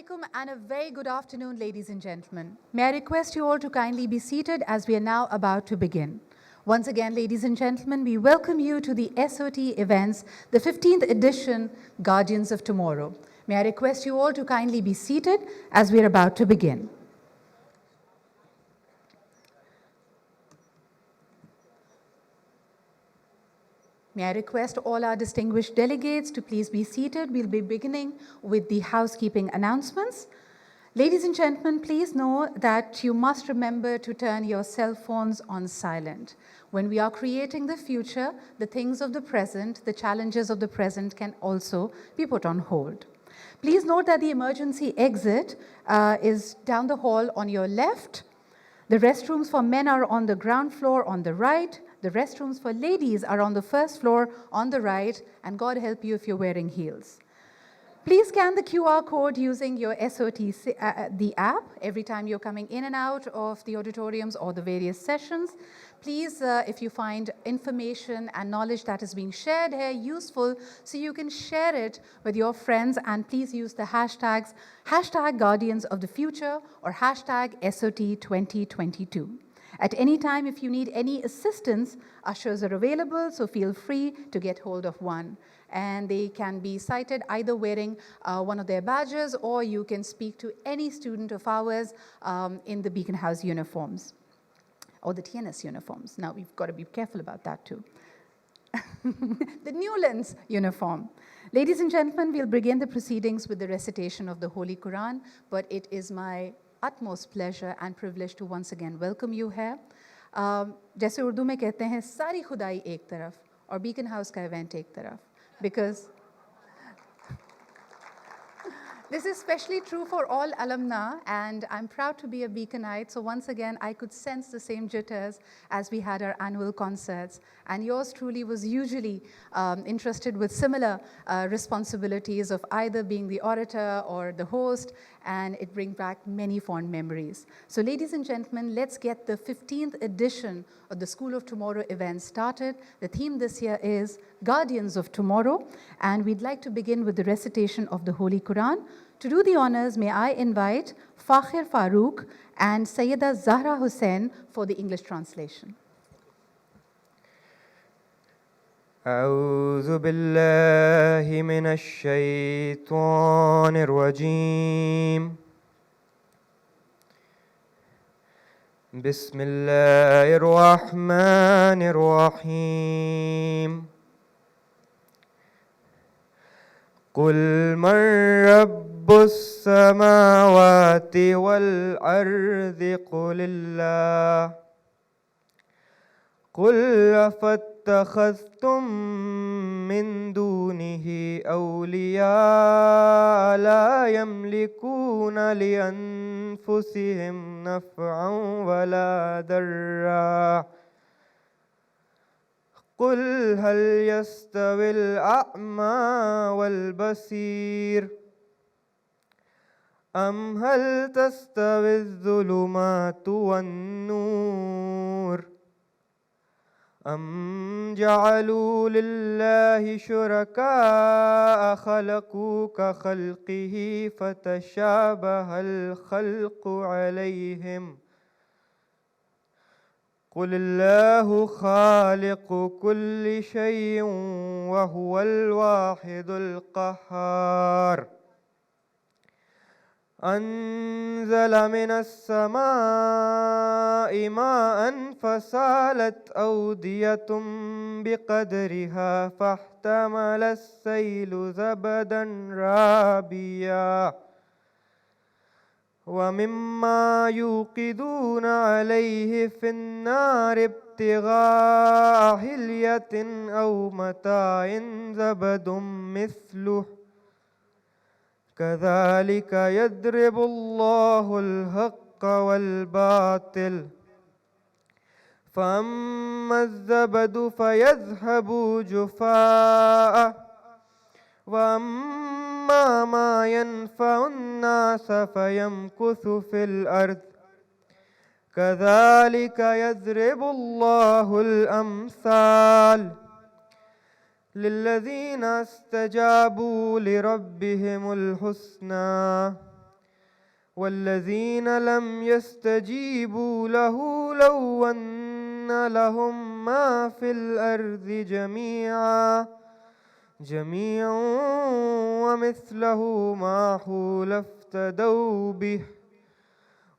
alaikum and a very good afternoon, ladies and gentlemen. May I request you all to kindly be seated as we are now about to begin. Once again, ladies and gentlemen, we welcome you to the SOT events, the 15th edition, Guardians of Tomorrow. May I request you all to kindly be seated as we are about to begin. May I request all our distinguished delegates to please be seated. We'll be beginning with the housekeeping announcements. Ladies and gentlemen, please know that you must remember to turn your cell phones on silent. When we are creating the future, the things of the present, the challenges of the present can also be put on hold. Please note that the emergency exit is down the hall on your left. The restrooms for men are on the ground floor on the right. The restrooms for ladies are on the first floor on the right, and God help you if you're wearing heels. Please scan the QR code using your SOT, the app, every time you're coming in and out of the auditoriums or the various sessions. Please, if you find information and knowledge that is being shared here useful, so you can share it with your friends, and please use the hashtags Guardians of the Future or hashtag SOT 2022. At any time, if you need any assistance, ushers are available, so feel free to get hold of one. And they can be cited either wearing one of their badges, or you can speak to any student of ours in the Beaconhouse uniforms, or the TNS uniforms. Now, we've got to be careful about that too. The Newlands uniform. Ladies and gentlemen, we'll begin the proceedings with the recitation of the Holy Quran, but it is my utmost pleasure and privilege to once again welcome you here. जैसे उर्दू में कहते हैं सारी खुदाई एक तरफ और beacon house का इवेंट एक तरफ, because this is especially true for all alumni, and I'm proud to be a Beaconite. So once again, I could sense the same jitters as we had our annual concerts. And yours truly was usually interested with similar responsibilities of either being the orator or the host, and it brings back many fond memories. So ladies and gentlemen, let's get the 15th edition of the School of Tomorrow event started. The theme this year is Guardians of Tomorrow, and we'd like to begin with the recitation of the Holy Quran. To do the honors, may I invite Fakhir Farooq and Sayyida Zahra Hussain for the English translation. أعوذ بالله من الشيطان الرجيم بسم الله الرحمن الرحيم قل من رب السماوات والأرض قل الله قل أفاتخذتم من دونه أولياء لا يملكون لأنفسهم نفعا ولا ضرا قل هل يستوي الأعمى والبصير أم هل تستوي الظلمات والنور أم جعلوا لله شركاء خلقوا كخلقه فتشابه الخلق عليهم قل الله خالق كل شيء وهو الواحد القهار أنزل من السماء ماء فسالت أودية بقدرها فاحتمل السيل زبدا رابيا ومما يوقدون عليه في النار ابتغاء حلية أو متاع زبد مثله كذلك يضرب الله الحق والباطل فأما الزبد فيذهب جفاء وأما ما ينفع الناس فيمكث في الأرض كذلك يضرب الله الأمثال للذين استجابوا لربهم الحسنى والذين لم يستجيبوا له لو أن لهم ما في الأرض جميعا ومثله معه لافتدوا به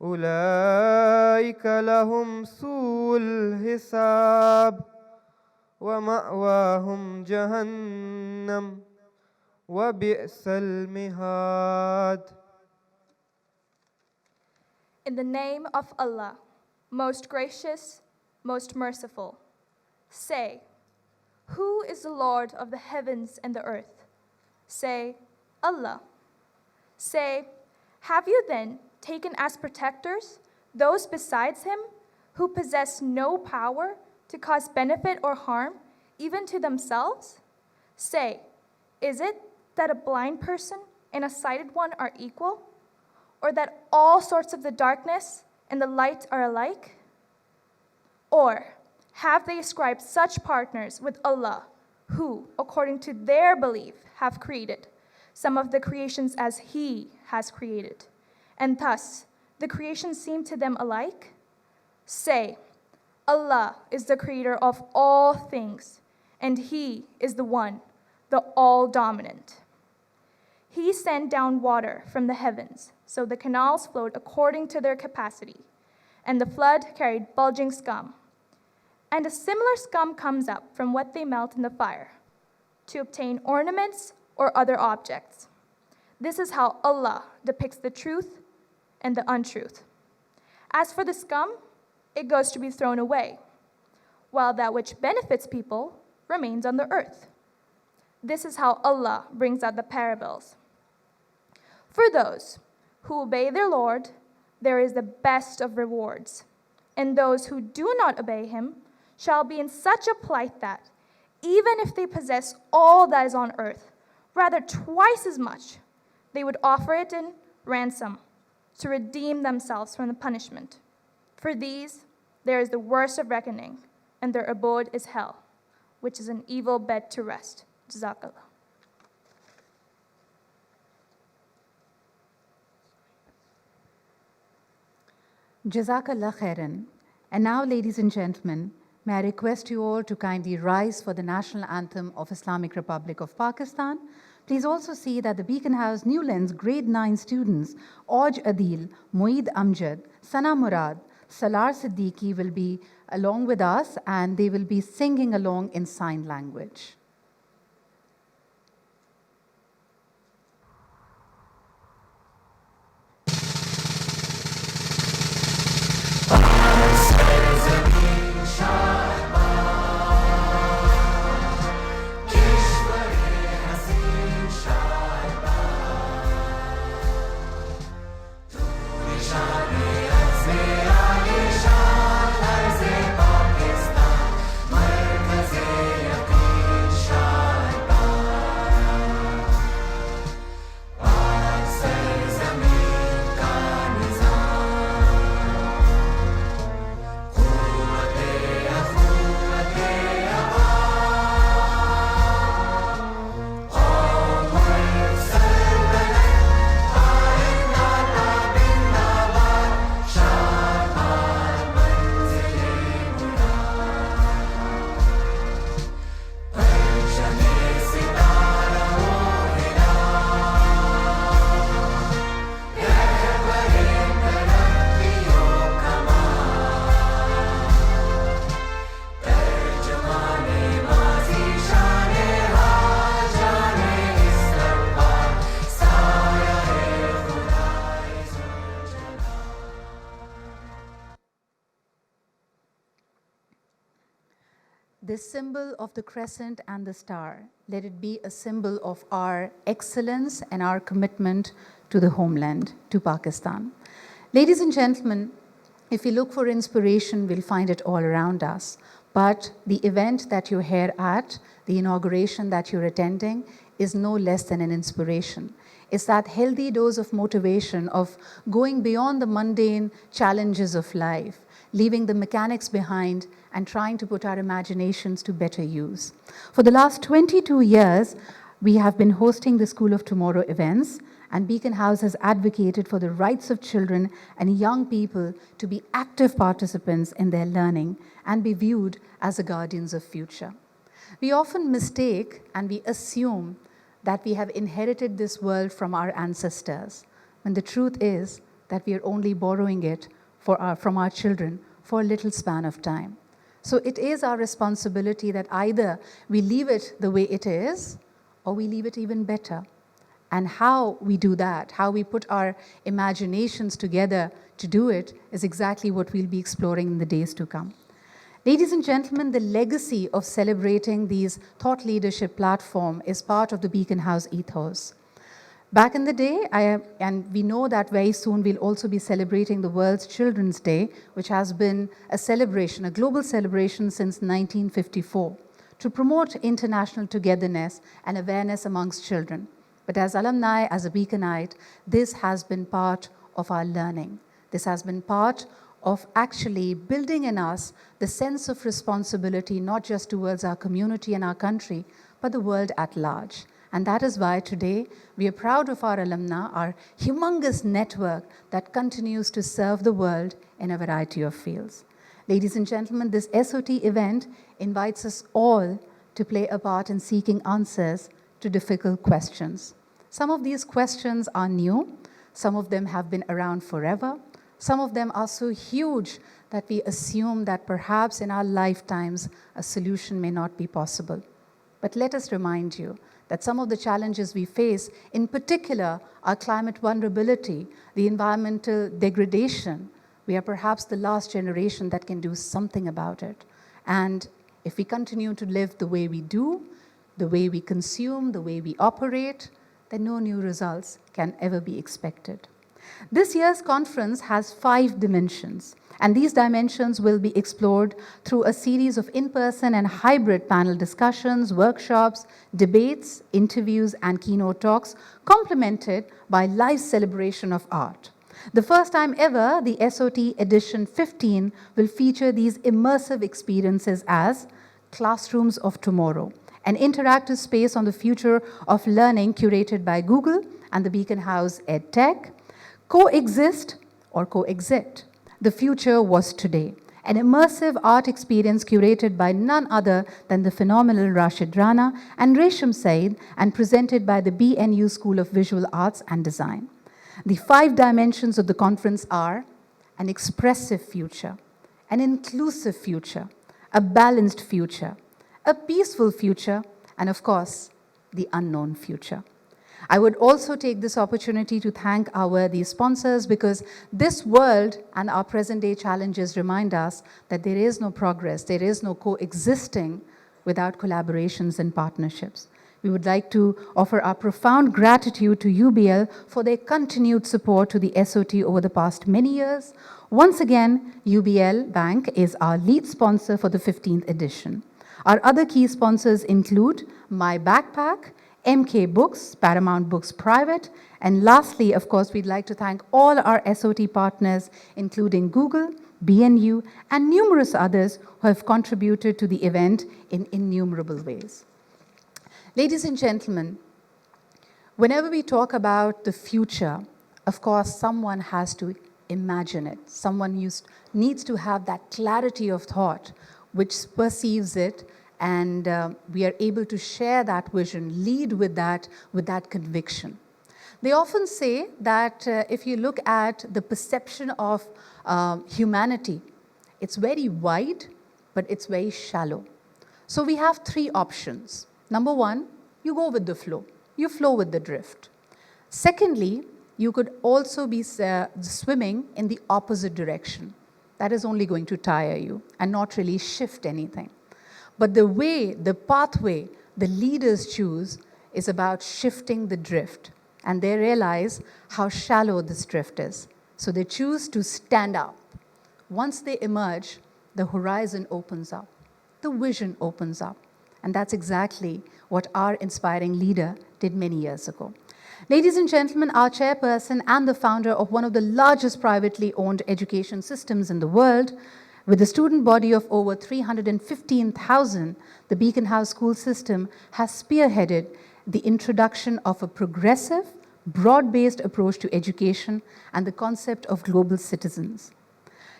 أولئك لهم سوء الحساب ومأواهم جهنم وبئس المهاد. In the name of Allah, most gracious, most merciful, say, who is the Lord of the heavens and the earth? Say, Allah. Say, have you then taken as protectors those besides him who possess no power to cause benefit or harm even to themselves? Say, is it that a blind person and a sighted one are equal? Or that all sorts of the darkness and the light are alike? Or have they ascribed such partners with Allah, who, according to their belief, have created some of the creations as He has created, and thus the creations seem to them alike? Say, Allah is the creator of all things, and He is the one, the all-dominant. He sent down water from the heavens, so the canals flowed according to their capacity, and the flood carried bulging scum. And a similar scum comes up from what they melt in the fire, to obtain ornaments or other objects. This is how Allah depicts the truth and the untruth. As for the scum, it goes to be thrown away, while that which benefits people remains on the earth. This is how Allah brings out the parables. For those who obey their Lord, there is the best of rewards, and those who do not obey Him shall be in such a plight that, even if they possess all that is on earth, rather twice as much, they would offer it in ransom to redeem themselves from the punishment. For these, there is the worst of reckoning, and their abode is hell, which is an evil bed to rest. Jazakallah. Jazakallah khairan. And now, ladies and gentlemen, may I request you all to kindly rise for the national anthem of Islamic Republic of Pakistan. Please also see that the Beaconhouse New Lens Grade 9 students, Oj Adil, Moeed Amjad, Sana Murad, Salar Siddiqui will be along with us, and they will be singing along in sign language. This symbol of the crescent and the star, let it be a symbol of our excellence and our commitment to the homeland, to Pakistan. Ladies and gentlemen, if we look for inspiration, we'll find it all around us. But the event that you're here at, the inauguration that you're attending, is no less than an inspiration. It's that healthy dose of motivation of going beyond the mundane challenges of life, leaving the mechanics behind and trying to put our imaginations to better use. For the last 22 years, we have been hosting the School of Tomorrow events, and Beacon House has advocated for the rights of children and young people to be active participants in their learning and be viewed as the guardians of future. We often mistake and we assume that we have inherited this world from our ancestors, when the truth is that we are only borrowing it from our children for a little span of time. So it is our responsibility that either we leave it the way it is, or we leave it even better. And how we do that, how we put our imaginations together to do it, is exactly what we'll be exploring in the days to come. Ladies and gentlemen, the legacy of celebrating these thought leadership platform is part of the Beacon House ethos. Back in the day, and we know that very soon we'll also be celebrating the World's Children's Day, which has been a celebration, a global celebration since 1954, to promote international togetherness and awareness amongst children. But as alumni, as a Beaconite, this has been part of our learning. This has been part of actually building in us the sense of responsibility, not just towards our community and our country, but the world at large. And that is why today we are proud of our alumni, our humongous network that continues to serve the world in a variety of fields. Ladies and gentlemen, this SOT event invites us all to play a part in seeking answers to difficult questions. Some of these questions are new, some of them have been around forever, some of them are so huge that we assume that perhaps in our lifetimes a solution may not be possible. But let us remind you that some of the challenges we face, in particular our climate vulnerability, the environmental degradation, we are perhaps the last generation that can do something about it. And if we continue to live the way we do, the way we consume, the way we operate, then no new results can ever be expected. This year's conference has 5 dimensions, and these dimensions will be explored through a series of in-person and hybrid panel discussions, workshops, debates, interviews, and keynote talks, complemented by live celebration of art. The first time ever, the SOT Edition 15 will feature these immersive experiences as Classrooms of Tomorrow, an interactive space on the future of learning curated by Google and the Beacon House EdTech. Coexist or Coexit, the future was today, an immersive art experience curated by none other than the phenomenal Rashid Rana and Resham Said and presented by the BNU School of Visual Arts and Design. The 5 dimensions of the conference are an expressive future, an inclusive future, a balanced future, a peaceful future, and of course, the unknown future. I would also take this opportunity to thank our worthy sponsors, because this world and our present-day challenges remind us that there is no progress, there is no coexisting without collaborations and partnerships. We would like to offer our profound gratitude to UBL for their continued support to the SOT over the past many years. Once again, UBL Bank is our lead sponsor for the 15th edition. Our other key sponsors include My Backpack, MK Books, Paramount Books Private, and lastly, of course, we'd like to thank all our SOT partners, including Google, BNU, and numerous others who have contributed to the event in innumerable ways. Ladies and gentlemen, whenever we talk about the future, of course, someone has to imagine it. Someone needs to have that clarity of thought which perceives it, and we are able to share that vision, lead with that conviction. They often say that if you look at the perception of humanity, it's very wide, but it's very shallow. So we have 3 options. Number 1, you go with the flow. You flow with the drift. Secondly, you could also be swimming in the opposite direction. That is only going to tire you and not really shift anything. But the way, the pathway the leaders choose is about shifting the drift. And they realize how shallow this drift is. So they choose to stand up. Once they emerge, the horizon opens up. The vision opens up. And that's exactly what our inspiring leader did many years ago. Ladies and gentlemen, our chairperson and the founder of one of the largest privately owned education systems in the world, with a student body of over 315,000, the Beacon House school system has spearheaded the introduction of a progressive, broad-based approach to education, and the concept of global citizens.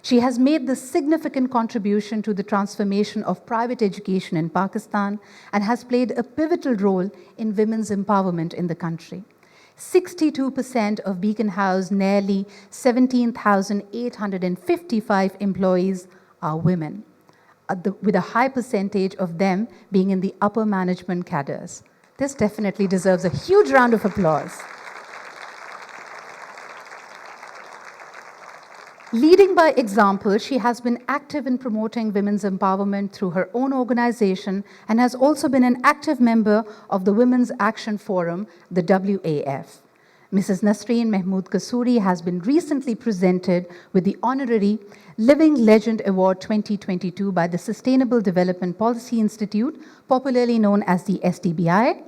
She has made the significant contribution to the transformation of private education in Pakistan and has played a pivotal role in women's empowerment in the country. 62% of Beaconhouse, nearly 17,855 employees are women, with a high percentage of them being in the upper management cadres. This definitely deserves a huge round of applause. Leading by example, she has been active in promoting women's empowerment through her own organization and has also been an active member of the Women's Action Forum, the WAF. Mrs. Nasreen Kasuri has been recently presented with the honorary Living Legend Award 2022 by the Sustainable Development Policy Institute, popularly known as the SDBI,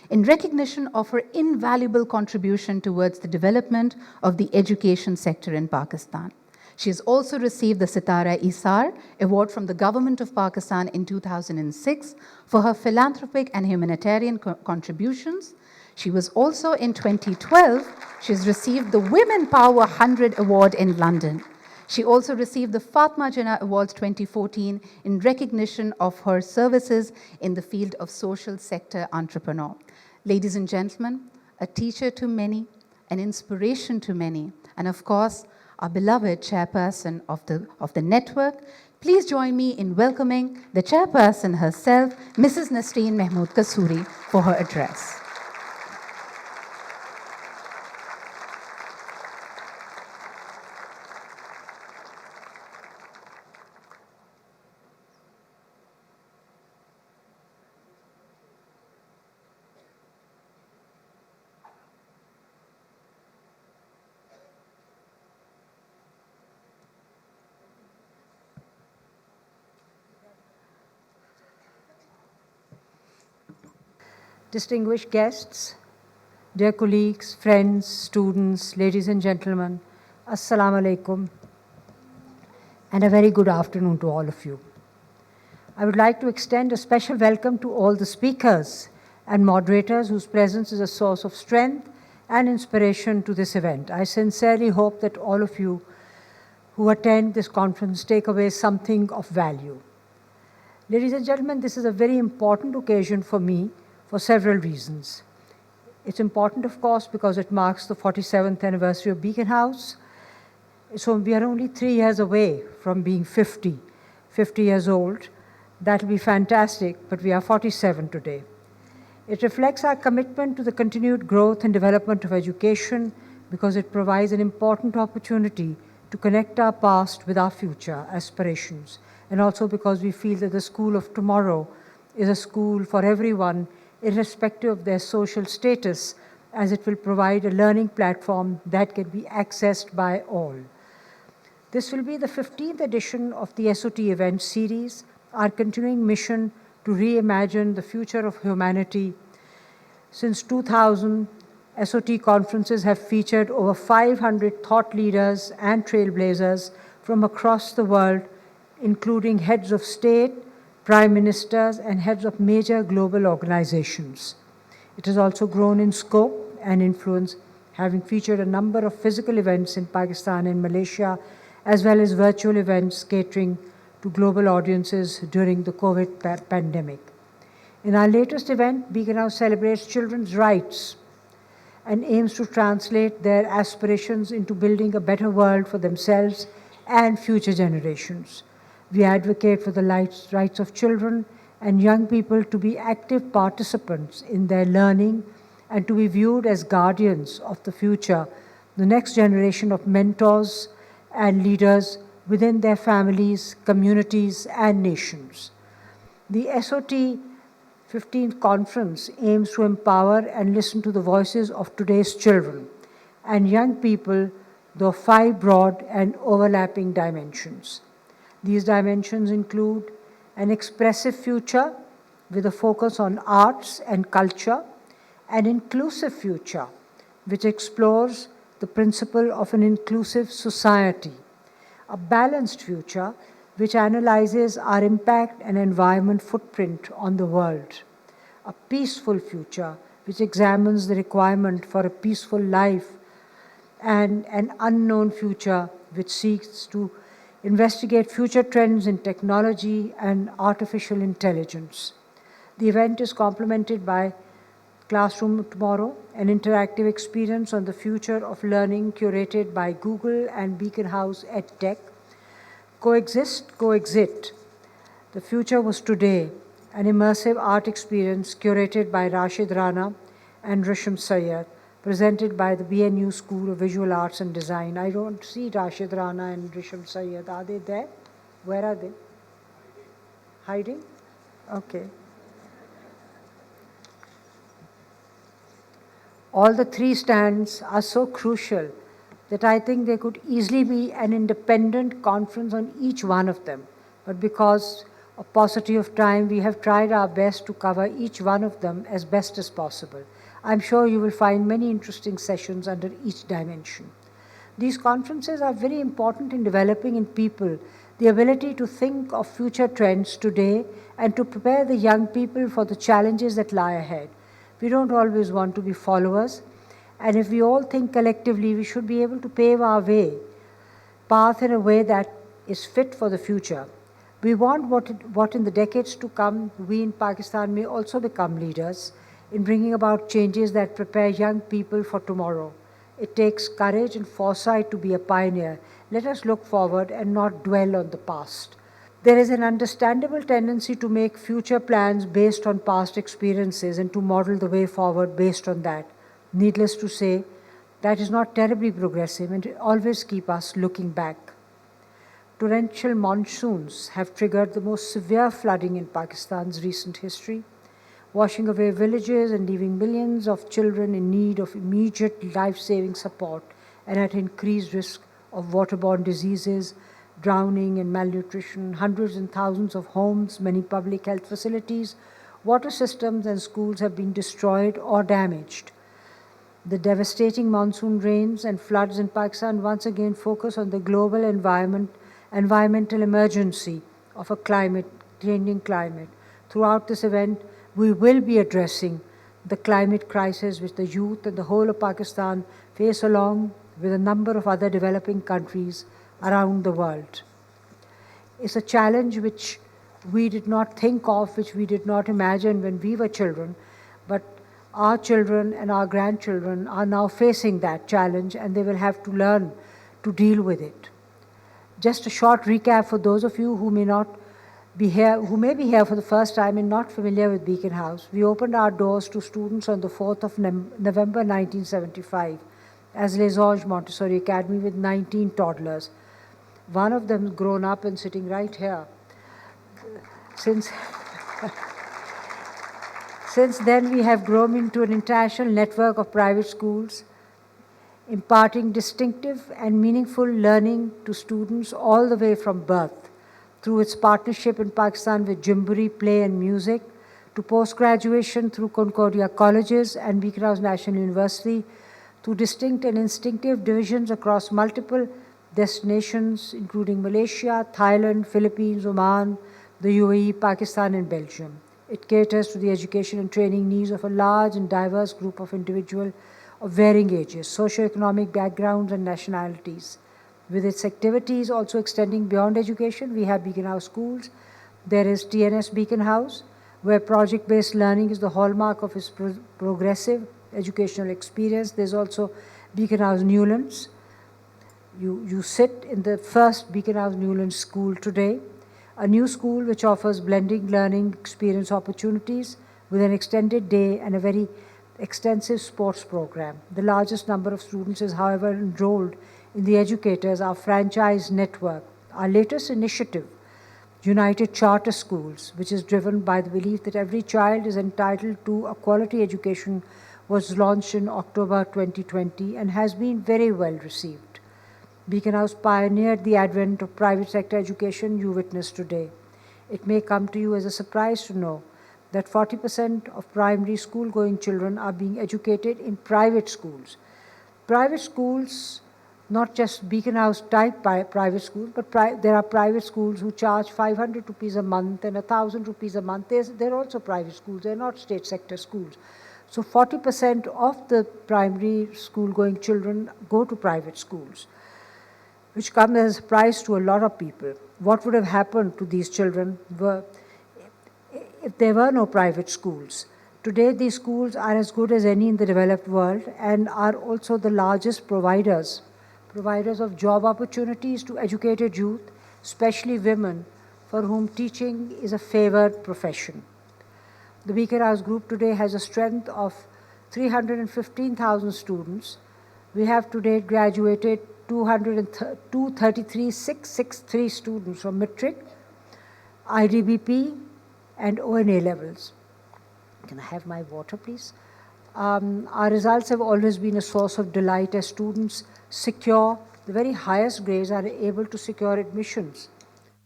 in recognition of her invaluable contribution towards the development of the education sector in Pakistan. She has also received the Sitara-e-Sar Award from the Government of Pakistan in 2006 for her philanthropic and humanitarian contributions. She was also in 2012, she has received the Women Power 100 Award in London. She also received the Fatma Jinnah Awards 2014 in recognition of her services in the field of social sector entrepreneur. Ladies and gentlemen, a teacher to many, an inspiration to many, and of course, our beloved chairperson of the network. Please join me in welcoming the chairperson herself, Mrs. Nasreen Kasuri, for her address. Distinguished guests, dear colleagues, friends, students, ladies and gentlemen, Assalamu alaikum, and a very good afternoon to all of you. I would like to extend a special welcome to all the speakers and moderators whose presence is a source of strength and inspiration to this event. I sincerely hope that all of you who attend this conference take away something of value. Ladies and gentlemen, this is a very important occasion for me for several reasons. It's important, of course, because it marks the 47th anniversary of Beaconhouse. So we are only 3 years away from being 50 years old. That will be fantastic, but we are 47 today. It reflects our commitment to the continued growth and development of education because it provides an important opportunity to connect our past with our future aspirations, and also because we feel that the school of tomorrow is a school for everyone, irrespective of their social status, as it will provide a learning platform that can be accessed by all. This will be the 15th edition of the SOT event series, our continuing mission to reimagine the future of humanity. Since 2000, SOT conferences have featured over 500 thought leaders and trailblazers from across the world, including heads of state, prime ministers, and heads of major global organizations. It has also grown in scope and influence, having featured a number of physical events in Pakistan and Malaysia, as well as virtual events catering to global audiences during the COVID pandemic. In our latest event, Beaconhouse celebrates children's rights and aims to translate their aspirations into building a better world for themselves and future generations. We advocate for the rights of children and young people to be active participants in their learning and to be viewed as guardians of the future, the next generation of mentors and leaders within their families, communities, and nations. The SOT 15th conference aims to empower and listen to the voices of today's children and young people through 5 broad and overlapping dimensions. These dimensions include an expressive future with a focus on arts and culture, an inclusive future which explores the principle of an inclusive society, a balanced future which analyzes our impact and environment footprint on the world, a peaceful future which examines the requirement for a peaceful life and an unknown future, which seeks to investigate future trends in technology and artificial intelligence. The event is complemented by Classroom Tomorrow, an interactive experience on the future of learning curated by Google and Beaconhouse EdTech. Coexist, Coexit. The future was today, an immersive art experience curated by Rashid Rana and Risham Sayyed, presented by the BNU School of Visual Arts and Design. I don't see Rashid Rana and Risham Sayyed. Are they there? Where are they? Hiding? Okay. All the three stands are so crucial that I think there could easily be an independent conference on each one of them. But because of paucity of time, we have tried our best to cover each one of them as best as possible. I'm sure you will find many interesting sessions under each dimension. These conferences are very important in developing in people the ability to think of future trends today and to prepare the young people for the challenges that lie ahead. We don't always want to be followers, and if we all think collectively, we should be able to pave our path in a way that is fit for the future. We want what in the decades to come, we in Pakistan may also become leaders in bringing about changes that prepare young people for tomorrow. It takes courage and foresight to be a pioneer. Let us look forward and not dwell on the past. There is an understandable tendency to make future plans based on past experiences and to model the way forward based on that. Needless to say, that is not terribly progressive and it always keeps us looking back. Torrential monsoons have triggered the most severe flooding in Pakistan's recent history, washing away villages and leaving millions of children in need of immediate life-saving support and at increased risk of waterborne diseases, drowning and malnutrition. Hundreds and thousands of homes, many public health facilities, water systems and schools have been destroyed or damaged. The devastating monsoon rains and floods in Pakistan once again focus on the global environmental emergency of a changing climate. Throughout this event, we will be addressing the climate crisis which the youth and the whole of Pakistan face along with a number of other developing countries around the world. It's a challenge which we did not think of, which we did not imagine when we were children, but our children and our grandchildren are now facing that challenge and they will have to learn to deal with it. Just a short recap for those of you who may be here for the first time and not familiar with Beaconhouse. We opened our doors to students on the 4th of November 1975 as Les Anges Montessori Academy with 19 toddlers. One of them is grown up and sitting right here. Since then, we have grown into an international network of private schools, imparting distinctive and meaningful learning to students all the way from birth, through its partnership in Pakistan with Jamboree Play and Music, to post-graduation through Concordia Colleges and Beaconhouse National University, to distinct and instinctive divisions across multiple destinations, including Malaysia, Thailand, Philippines, Oman, the UAE, Pakistan, and Belgium. It caters to the education and training needs of a large and diverse group of individuals of varying ages, socioeconomic backgrounds, and nationalities. With its activities also extending beyond education, we have Beaconhouse schools. There is TNS Beaconhouse, where project-based learning is the hallmark of its progressive educational experience. There's also Beaconhouse Newlands. You sit in the first Beaconhouse Newlands school today, a new school which offers blending learning experience opportunities with an extended day and a very extensive sports program. The largest number of students is, however, enrolled in the educators, our franchise network. Our latest initiative, United Charter Schools, which is driven by the belief that every child is entitled to a quality education, was launched in October 2020 and has been very well received. Beaconhouse pioneered the advent of private sector education you witness today. It may come to you as a surprise to know that 40% of primary school-going children are being educated in private schools. Private schools, not just Beaconhouse type private schools, but there are private schools who charge 500 rupees a month and 1,000 rupees a month. They're also private schools, they're not state sector schools. So 40% of the primary school-going children go to private schools, which comes as a surprise to a lot of people. What would have happened to these children if there were no private schools? Today, these schools are as good as any in the developed world and are also the largest providers of job opportunities to educated youth, especially women, for whom teaching is a favored profession. The Beaconhouse Group today has a strength of 315,000 students. We have to date graduated 233,663 students from matric, IDBP, and ONA levels. Can I have my water, please? Our results have always been a source of delight as students secure the very highest grades, are able to secure admissions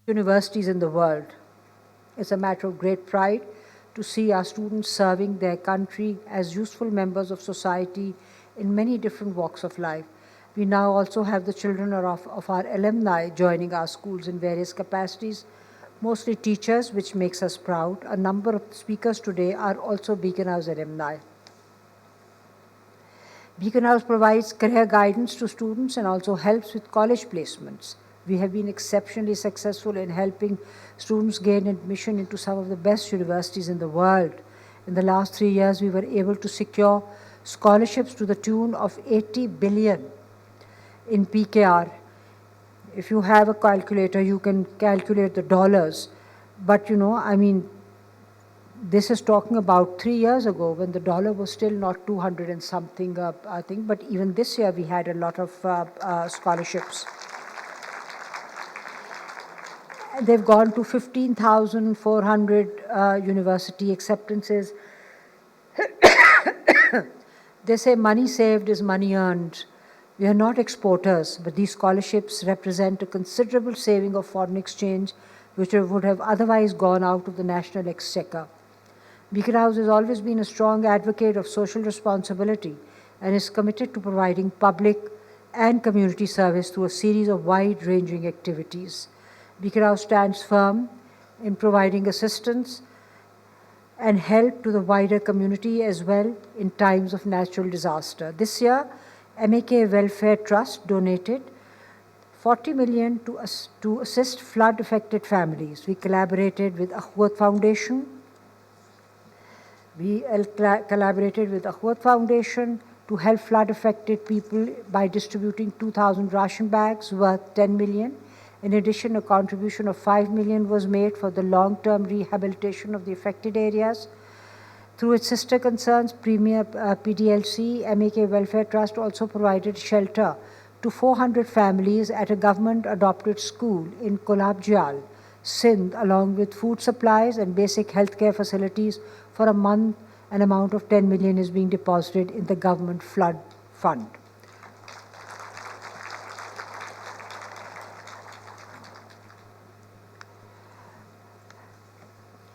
to universities in the world. It's a matter of great pride to see our students serving their country as useful members of society in many different walks of life. We now also have the children of our alumni joining our schools in various capacities, mostly teachers, which makes us proud. A number of speakers today are also Beaconhouse alumni. Beaconhouse provides career guidance to students and also helps with college placements. We have been exceptionally successful in helping students gain admission into some of the best universities in the world. In the last 3 years, we were able to secure scholarships to the tune of 80 billion in PKR. If you have a calculator, you can calculate the dollars. But this is talking about 3 years ago when the dollar was still not 200 and something, I think. But even this year, we had a lot of scholarships. They've gone to 15,400 university acceptances. They say money saved is money earned. We are not exporters, but these scholarships represent a considerable saving of foreign exchange, which would have otherwise gone out of the national exchequer. Beaconhouse has always been a strong advocate of social responsibility and is committed to providing public and community service through a series of wide-ranging activities. Beaconhouse stands firm in providing assistance and help to the wider community as well in times of natural disaster. This year, MAK Welfare Trust donated 40 million to assist flood-affected families. We collaborated with Akhwat Foundation. To help flood-affected people by distributing 2,000 ration bags worth 10 million. In addition, a contribution of 5 million was made for the long-term rehabilitation of the affected areas. Through its sister concerns, Premier PDLC, MAK Welfare Trust also provided shelter to 400 families at a government-adopted school in Kolabjal, Sindh, along with food supplies and basic healthcare facilities for a month. An amount of 10 million is being deposited in the government flood fund.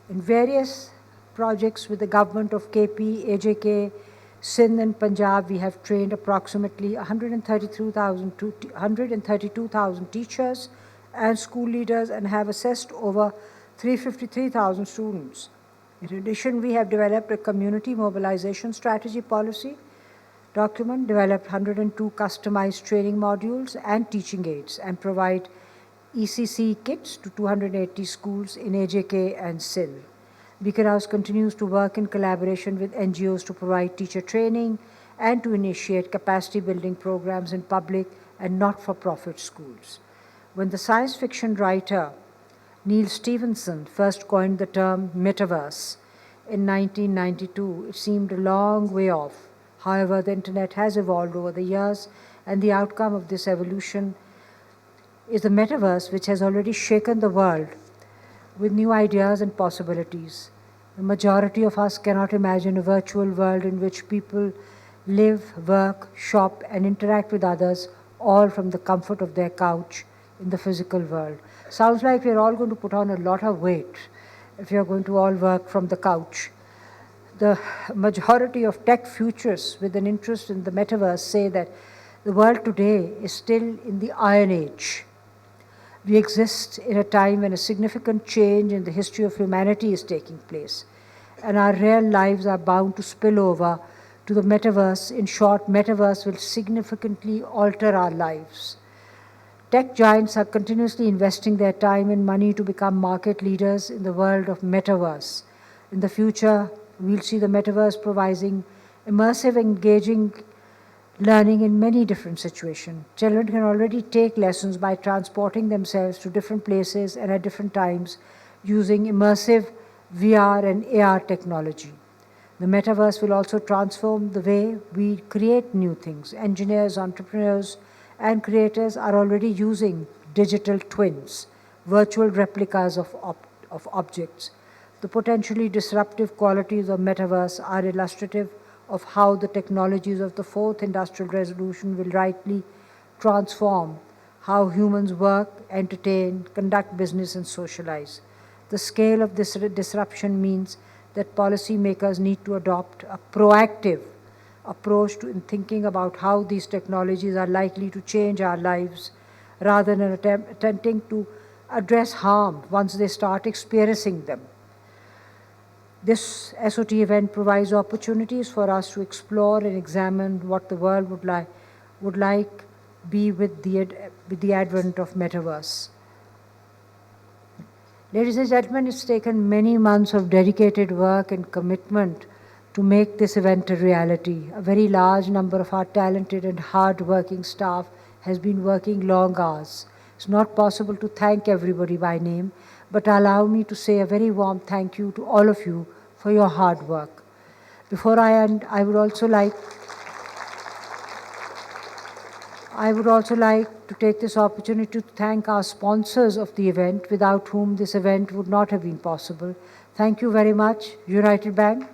In various projects with the government of KP, AJK, Sindh and Punjab, we have trained approximately 132,000 teachers and school leaders and have assessed over 353,000 students. In addition, we have developed a community mobilization strategy policy document, developed 102 customized training modules and teaching aids, and provide ECC kits to 280 schools in AJK and Sindh. Beaconhouse continues to work in collaboration with NGOs to provide teacher training and to initiate capacity building programs in public and not-for-profit schools. When the science fiction writer Neil Stephenson first coined the term metaverse in 1992, it seemed a long way off. However, the internet has evolved over the years, and the outcome of this evolution is the metaverse, which has already shaken the world with new ideas and possibilities. The majority of us cannot imagine a virtual world in which people live, work, shop, and interact with others, all from the comfort of their couch in the physical world. Sounds like we're all going to put on a lot of weight if you're going to all work from the couch. The majority of tech futurists with an interest in the metaverse say that the world today is still in the Iron Age. We exist in a time when a significant change in the history of humanity is taking place. and our real lives are bound to spill over to the metaverse. In short, metaverse will significantly alter our lives. Tech giants are continuously investing their time and money to become market leaders in the world of metaverse. In the future, we'll see the metaverse providing immersive, engaging learning in many different situations. Children can already take lessons by transporting themselves to different places and at different times using immersive VR and AR technology. The metaverse will also transform the way we create new things. Engineers, entrepreneurs, and creators are already using digital twins, virtual replicas of objects. The potentially disruptive qualities of metaverse are illustrative of how the technologies of the fourth industrial revolution will rightly transform how humans work, entertain, conduct business, and socialize. The scale of this disruption means that policymakers need to adopt a proactive approach in thinking about how these technologies are likely to change our lives rather than attempting to address harm once they start experiencing them. This SOT event provides opportunities for us to explore and examine what the world would like be with the advent of metaverse. Ladies and gentlemen, it's taken many months of dedicated work and commitment to make this event a reality. A very large number of our talented and hard-working staff has been working long hours. It's not possible to thank everybody by name, but allow me to say a very warm thank you to all of you for your hard work. Before I end, I would also like to take this opportunity to thank our sponsors of the event, without whom this event would not have been possible. Thank you very much, United Bank,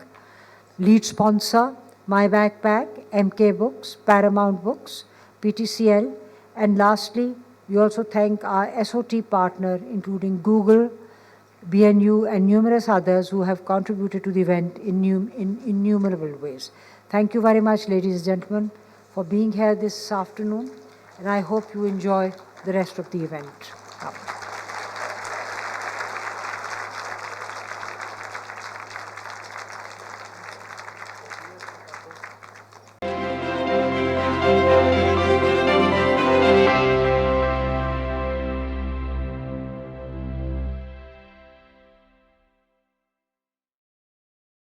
lead sponsor, My Backpack, MK Books, Paramount Books, PTCL, and lastly, we also thank our SOT partner, including Google, BNU, and numerous others who have contributed to the event in innumerable ways. Thank you very much, ladies and gentlemen, for being here this afternoon, and I hope you enjoy the rest of the event.